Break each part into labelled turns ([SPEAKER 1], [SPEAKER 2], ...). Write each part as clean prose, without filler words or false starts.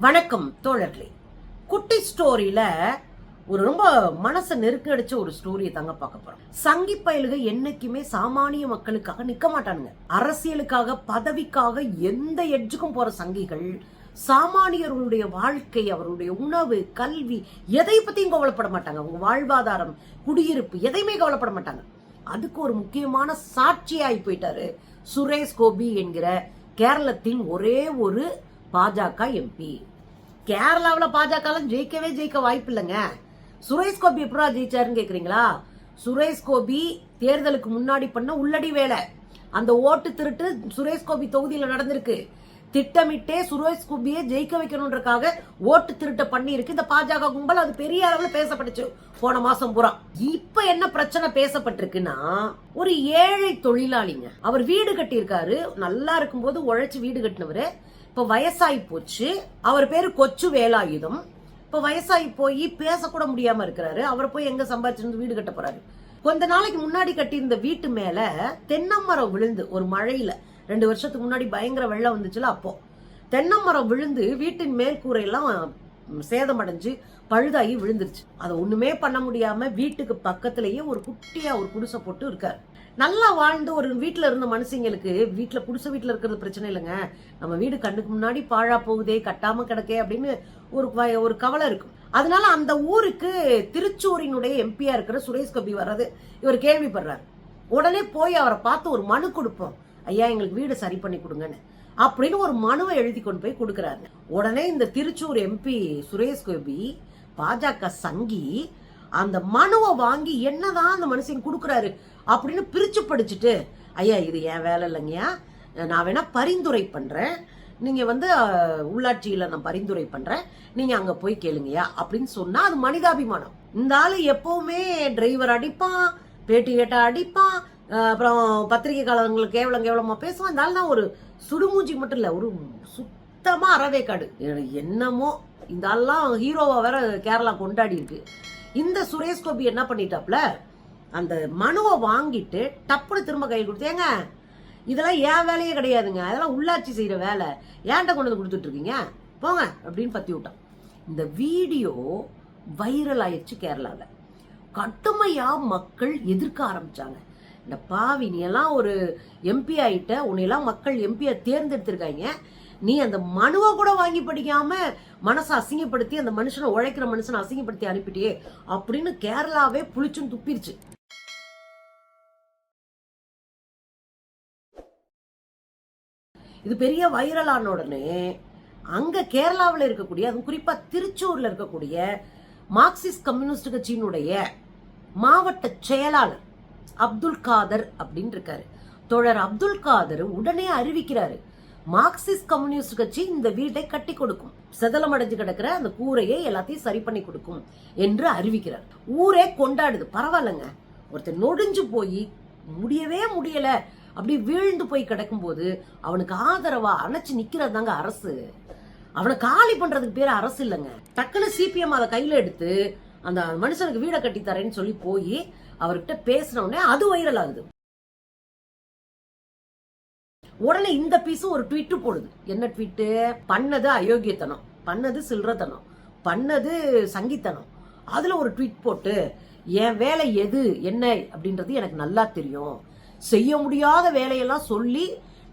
[SPEAKER 1] வணக்கம் தோழர்களே. குட்டி ஸ்டோரியில ஒரு ரொம்ப மனசை நெருக்கடிச்ச ஒரு ஸ்டோரியை தாங்க பார்க்க போறோம். சங்கி பயலுக என்னைக்குமே சாமானிய மக்களுக்காக நிக்க மாட்டானுங்க. அரசியலுக்காக பதவிக்காக எந்த எட்ஜுக்கும் போற சங்கிகள் சாமானியர்களுடைய வாழ்க்கை, அவருடைய உணவு, கல்வி எதை பத்தியும் கவலைப்பட மாட்டாங்க. அவங்க வாழ்வாதாரம், குடியிருப்பு எதையுமே கவலைப்பட மாட்டாங்க. அதுக்கு ஒரு முக்கியமான சாட்சியாகி போயிட்டாரு சுரேஷ் கோபி என்கிற கேரளத்தின் ஒரே ஒரு பாஜக எம்பி. கேரளாவில் பாஜக ஜெயிக்க வாய்ப்பு இல்லைங்க. சுரேஷ் கோபி எப்படா ஜெயிச்சாருன்னு கேக்குறீங்களா? சுரேஷ் கோபி தேர்தலுக்கு முன்னாடி பண்ண உள்ளடி வேலை, அந்த ஓட்டு திருட்டு சுரேஷ் கோபி தொகுதியில நடந்திருக்கு. திட்டமிட்டே சுரேஷ் கோபியை ஜெயிக்க வைக்கணும்ன்றக்காக ஓட்டு திருட்ட பண்ணி இருக்கு இந்த பாஜக கும்பல். அது பெரிய அளவுல பேசப்பட்டுச்சு போன மாசம் பூரா. இப்ப என்ன பிரச்சனை பேசப்பட்டிருக்குன்னா, ஒரு ஏழை தொழிலாளிங்க, அவர் வீடு கட்டி இருக்காரு. நல்லா இருக்கும்போது உழைச்சு வீடு கட்டினவரு இப்ப வயசாகி போச்சு. அவர் பேரு கொச்சு வேலாயுதம். இப்ப வயசாகி போய் பேசக்கூட முடியாம இருக்கிறாரு. அவர் போய் எங்க சம்பாதிச்சிருந்து வீடு கட்ட போறாரு. கொஞ்ச நாளைக்கு முன்னாடி கட்டியிருந்த வீட்டு மேல தென்னமரம் விழுந்து, ஒரு மழையில 2 வருஷத்துக்கு முன்னாடி பயங்கர வெள்ளம் வந்துச்சுல, அப்போ தென்னமரம் விழுந்து வீட்டின் மேற்கூரையெல்லாம் சேதமடைஞ்சு பழுதாகி விழுந்துருச்சு. அதை ஒண்ணுமே பண்ண முடியாம வீட்டுக்கு பக்கத்திலேயே ஒரு குட்டியா ஒரு குடிசை போட்டு இருக்காரு. நல்லா வாழ்ந்து ஒரு வீட்டுல இருந்த மனுஷங்களுக்கு குடிசை வீட்டுல இருக்கிறது பிரச்சனை இல்லைங்க. நம்ம வீடு கண்ணுக்கு முன்னாடி பாழா போகுதே, கட்டாம கிடக்கே அப்படின்னு ஒரு கவலை இருக்கும். அதனால அந்த ஊருக்கு திருச்சூரினுடைய எம்பியா இருக்கிற சுரேஷ் கோபி வர்றது இவர் கேள்விப்படுறாரு. உடனே போய் அவரை பார்த்து ஒரு மனு கொடுப்போம், ஐயா எங்களுக்கு வீடு சரி பண்ணி கொடுங்கன்னு அப்படின்னு ஒரு மனுவை எழுதி கொண்டு போய் கொடுக்கறாரு. உடனே இந்த திருச்சூர் எம்பி சுரேஷ் கோபி பாஜக சங்கி அந்த மனுவை வாங்கி என்னதான் அந்த மனுஷன் கொடுக்கறாரு அப்படின்னு பிரிச்சு படிச்சுட்டு, ஐயா இது என் வேலை இல்லைங்கய்யா, நான் வேணா பரிந்துரை பண்றேன், நீங்க உள்ளாட்சியில நான் பரிந்துரை பண்றேன், நீங்க அங்க போய் கேளுங்கய்யா அப்படின்னு சொன்னா அது மனிதாபிமானம். இந்த ஆளு எப்பவுமே டிரைவர் அடிப்பான், பேட்டி கேட்டா அடிப்பான், அப்புறம் பத்திரிகை காலங்களுக்கு கேவலமா பேசுவான். இந்த ஆள் தான் ஒரு சுடுமூஞ்சி மட்டும் இல்ல, ஒரு சுத்தமா அறவேக்காடு. என்னமோ இந்த ஆள்லாம் ஹீரோவா வேற கேரளா கொண்டாடி இருக்கு. இந்த சுரேஷ் கோபி என்ன பண்ணிட்டாப்ல, அந்த மனுவை வாங்கிட்டு டப்புனு திரும்ப கையில் கொடுத்தேங்க, இதெல்லாம் ஏன் வேலையே கிடையாதுங்க, அதெல்லாம் உள்ளாட்சி செய்யற வேலை, ஏன்ட்ட கொண்டு வந்து கொடுத்துட்டு இருக்கீங்க போங்க அப்படின்னு பத்தி விட்டான். இந்த வீடியோ வைரல் ஆயிடுச்சு கேரளாவில். கடுமையா மக்கள் எதிர்க்க ஆரம்பிச்சாங்க. இந்த பாவி, நீ எல்லாம் ஒரு எம்பி ஆயிட்ட, உன்னையெல்லாம் மக்கள் எம்பியா தேர்ந்தெடுத்திருக்காங்க, நீ அந்த மனுவை கூட வாங்கி படிக்காம மனசை அசிங்கப்படுத்தி அந்த மனுஷனை, உழைக்கிற மனுஷனை அசிங்கப்படுத்தி அனுப்பிட்டியே அப்படின்னு கேரளாவே புளிச்சும் துப்பிருச்சு. இது பெரிய வைரலான உடனே அங்க கேரளாவில் இருக்கக்கூடிய, அது குறிப்பா திருச்சூர்ல இருக்கக்கூடிய மார்க்சிஸ்ட் கம்யூனிஸ்ட் கட்சியினுடைய மாவட்ட செயலாளர் அப்துல் காதர் அப்படின்னு இருக்காரு. தோழர் அப்துல் காதர் உடனே அறிவிக்கிறாரு, மார்க்சிஸ்ட் கம்யூனிஸ்ட் கட்சி இந்த வீட்டை கட்டி கொடுக்கும், செதலம் அடைஞ்சு கிடக்கிற அந்த கூரையை எல்லாத்தையும் சரி பண்ணி கொடுக்கும் என்று அறிவிக்கிறார். ஊரே கொண்டாடுது. பரவாயில்லங்க, ஒருத்தர் நொடிஞ்சு போய் முடியவே முடியல அப்படி வீழ்ந்து போய் கிடக்கும் போது அவனுக்கு ஆதரவா அணைச்சு நிக்கிறது தாங்க அரசு. அவனை காலி பண்றதுக்கு பேர் அரசு இல்லைங்க. டக்குன்னு சிபிஎம் அதை கையில எடுத்து அந்த மனுஷனுக்கு வீடை கட்டி தரேன்னு சொல்லி போய் அவர்கிட்ட பேசின உடனே அது வைரல் ஆகுது. உடனே இந்த பீஸும் ஒரு ட்வீட் போடுது. என்ன ட்வீட்? பண்ணது அயோக்கியத்தனம், பண்ணது சில்றத்தனம், பண்ணது சங்கித்தனம். அதுல ஒரு ட்வீட் போட்டு, என் வேலை எது என்ன அப்படின்றது எனக்கு நல்லா தெரியும், செய்ய முடியாத வேலையெல்லாம் சொல்லி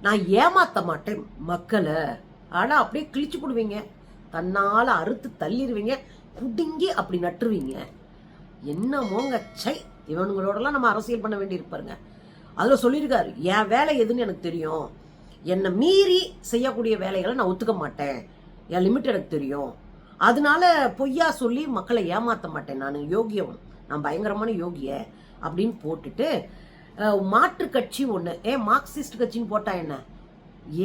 [SPEAKER 1] நான் ஏமாத்த மாட்டேன் மக்களை, ஆனா அப்படியே கிழிச்சு போடுவீங்க, தன்னால அறுத்து தள்ளிடுவீங்க, புடுங்கி அப்படி நட்டுருவீங்க. என்னமோங்க சை, இவனுங்களோடலாம் நம்ம அரசியல் பண்ண வேண்டி இருப்பாருங்க. அதுல சொல்லியிருக்காரு, என் வேலை எதுன்னு எனக்கு தெரியும், என்னை மீறி செய்யக்கூடிய வேலைகளை நான் ஒத்துக்க மாட்டேன், என் லிமிட் எனக்கு தெரியும், அதனால பொய்யா சொல்லி மக்களை ஏமாத்த மாட்டேன், நான் யோகியம், நான் பயங்கரமான யோகிய அப்படின்னு போட்டுட்டு, மாற்று கட்சி ஒண்ணு, மார்க்சிஸ்ட் கட்சின்னு போட்டா என்ன,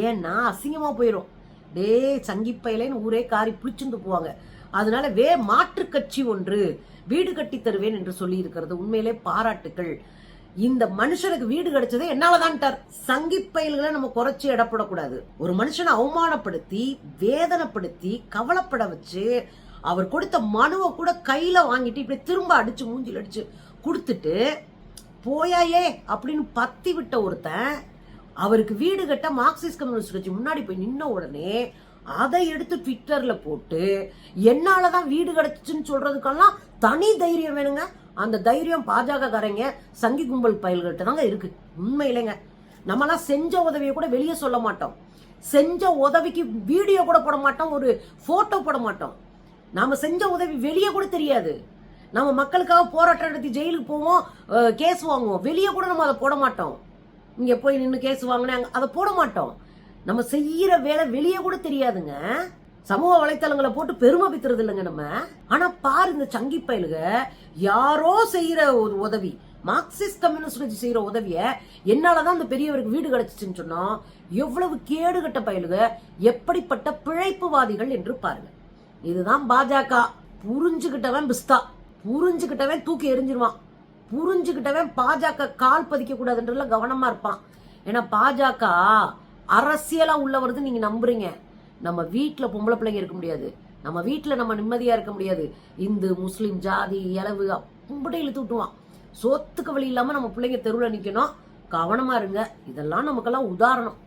[SPEAKER 1] ஏன்னா அசிங்கமா போயிடும், டே சங்கிப்பையிலேன்னு ஊரே காரி பிடிச்சுட்டு போவாங்க. அதனால மாற்று கட்சி ஒன்று வீடு கட்டி தருவேன் என்று சொல்லி இருக்கிறது உண்மையிலே பாராட்டுக்கள். இந்த மனுஷனுக்கு வீடு கிடைச்சதே என்னாலதான். சங்கி பயல்களை நம்ம குறைச்சி இடப்படக்கூடாது. ஒரு மனுஷனை அவமானப்படுத்தி, வேதனைப்படுத்தி, கவலைப்பட வச்சு, அவர் கொடுத்த மனுவை கூட கையில வாங்கிட்டு இப்படி திரும்ப அடிச்சு மூஞ்சில் அடிச்சு கொடுத்துட்டு போயாயே அப்படின்னு பத்தி விட்ட ஒருத்தன் அவருக்கு வீடு கட்ட மார்க்சிஸ்ட் கம்யூனிஸ்ட் கட்சி முன்னாடி போய் நின்ன உடனே அதை எடுத்து ட்விட்டர்ல போட்டு என்னாலதான் வீடு கிடைச்சுன்னு சொல்றதுக்கெல்லாம் தனி தைரியம் வேணுங்க. அந்த தைரியம் பாஜக காரங்க சங்கி கும்பல் பயல்கிட்ட தாங்க இருக்கு. உண்மையிலேங்க நம்மளாம் செஞ்ச உதவியை கூட வெளியே சொல்ல மாட்டோம். செஞ்ச உதவிக்கு வீடியோ கூட போட மாட்டோம், ஒரு போட்டோ போட மாட்டோம். நாம செஞ்ச உதவி வெளியே கூட தெரியாது. நம்ம மக்களுக்காக போராட்டம் நடத்தி ஜெயிலுக்கு போவோம், கேஸ் வாங்குவோம், வெளியே கூட நம்ம அதை போட மாட்டோம். இங்க போய் நின்று கேஸ் வாங்கினேன் அதை போட மாட்டோம். நம்ம செய்யற வேலை வெளியே கூட தெரியாதுங்க. சமூக வலைத்தளங்களை போட்டு பெருமை பித்துறது இல்லைங்க நம்ம. ஆனா பாரு இந்த சங்கி பயலுக யாரோ செய்யற ஒரு உதவி, மார்க்சிஸ்ட் கம்யூனிஸ்ட் செய்யற உதவிய என்னாலதான் அந்த பெரியவருக்கு வீடு கிடைச்சிச்சுன்னு சொன்னா எவ்வளவு கேடுகட்ட பயலுக, எப்படிப்பட்ட பிழைப்புவாதிகள் என்று பாருங்க. இதுதான் பாஜக. புரிஞ்சுக்கிட்டவன் பிஸ்தா, புரிஞ்சுக்கிட்டவன் தூக்கி எரிஞ்சிருவான், புரிஞ்சுக்கிட்டவன் பாஜக கால் பதிக்க கூடாதுன்றதுல கவனமா இருப்பான். ஏன்னா பாஜக அரசியலா உள்ள வருது நீங்க நம்புறீங்க. நம்ம வீட்டுல பொம்பளை பிள்ளைங்க இருக்க முடியாது, நம்ம வீட்டுல நம்ம நிம்மதியா இருக்க முடியாது. இந்து முஸ்லிம் ஜாதி இளவு அப்படி இழுத்து விட்டுவான். சொத்துக்கு வழி இல்லாம நம்ம பிள்ளைங்க தெருவுல நிக்கணும். கவனமா இருங்க. இதெல்லாம் நமக்கெல்லாம் உதாரணம்.